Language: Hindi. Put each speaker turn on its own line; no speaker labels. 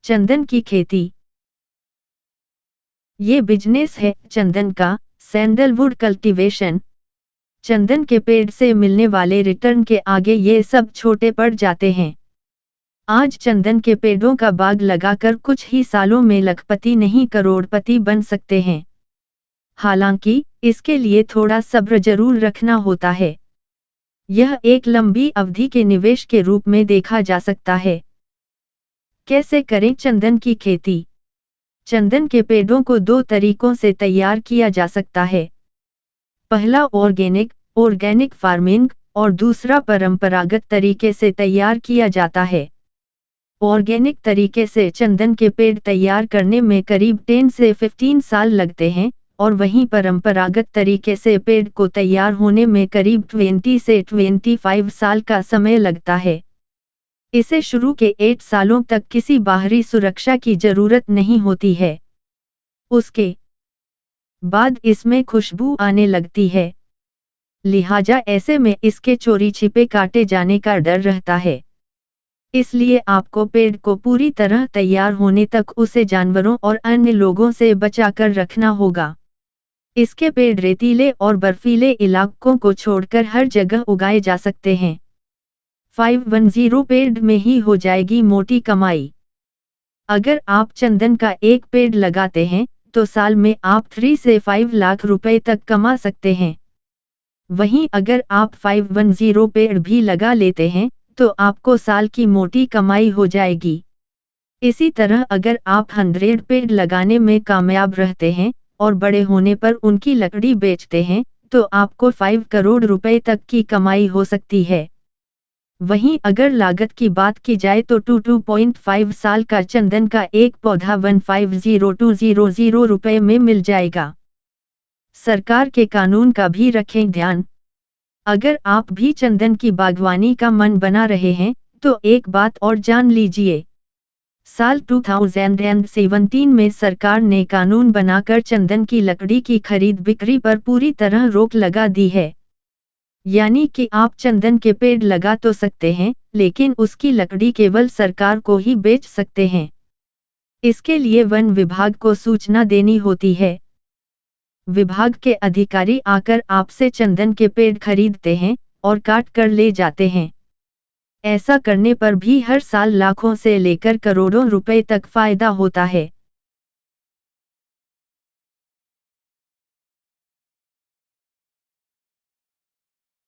चंदन की खेती। ये बिजनेस है चंदन का, सैंडलवुड कल्टीवेशन। चंदन के पेड़ से मिलने वाले रिटर्न के आगे ये सब छोटे पड़ जाते हैं। आज चंदन के पेड़ों का बाग लगाकर कुछ ही सालों में लखपति नहीं करोड़पति बन सकते हैं। हालांकि इसके लिए थोड़ा सब्र जरूर रखना होता है। यह एक लंबी अवधि के निवेश के रूप में देखा जा सकता है। कैसे करें चंदन की खेती? चंदन के पेड़ों को दो तरीकों से तैयार किया जा सकता है। पहला ऑर्गेनिक फार्मिंग और दूसरा परंपरागत तरीके से तैयार किया जाता है। ऑर्गेनिक तरीके से चंदन के पेड़ तैयार करने में करीब 10 से 15 साल लगते हैं और वहीं परंपरागत तरीके से पेड़ को तैयार होने में करीब 20 से 25 साल का समय लगता है। इसे शुरू के 8 सालों तक किसी बाहरी सुरक्षा की जरूरत नहीं होती है। उसके बाद इसमें खुशबू आने लगती है, लिहाजा ऐसे में इसके चोरी छिपे काटे जाने का डर रहता है। इसलिए आपको पेड़ को पूरी तरह तैयार होने तक उसे जानवरों और अन्य लोगों से बचाकर रखना होगा। इसके पेड़ रेतीले और बर्फीले इलाकों को छोड़कर हर जगह उगाए जा सकते हैं। 510 पेड़ में ही हो जाएगी मोटी कमाई। अगर आप चंदन का एक पेड़ लगाते हैं तो साल में आप 3 से 5 लाख रुपए तक कमा सकते हैं। वहीं अगर आप 510 पेड़ भी लगा लेते हैं तो आपको साल की मोटी कमाई हो जाएगी। इसी तरह अगर आप 100 पेड़ लगाने में कामयाब रहते हैं और बड़े होने पर उनकी लकड़ी बेचते हैं तो आपको 5 करोड़ रुपए तक की कमाई हो सकती है। वहीं अगर लागत की बात की जाए तो 2.5 साल का चंदन का एक पौधा 150,200 रुपए में मिल जाएगा। सरकार के कानून का भी रखें ध्यान। अगर आप भी चंदन की बागवानी का मन बना रहे हैं तो एक बात और जान लीजिए। साल 2017 में सरकार ने कानून बनाकर चंदन की लकड़ी की खरीद बिक्री पर पूरी तरह रोक लगा दी है। यानी कि आप चंदन के पेड़ लगा तो सकते हैं लेकिन उसकी लकड़ी केवल सरकार को ही बेच सकते हैं। इसके लिए वन विभाग को सूचना देनी होती है। विभाग के अधिकारी आकर आपसे चंदन के पेड़ खरीदते हैं और काट कर ले जाते हैं। ऐसा करने पर भी हर साल लाखों से लेकर करोड़ों रुपए तक फायदा होता है।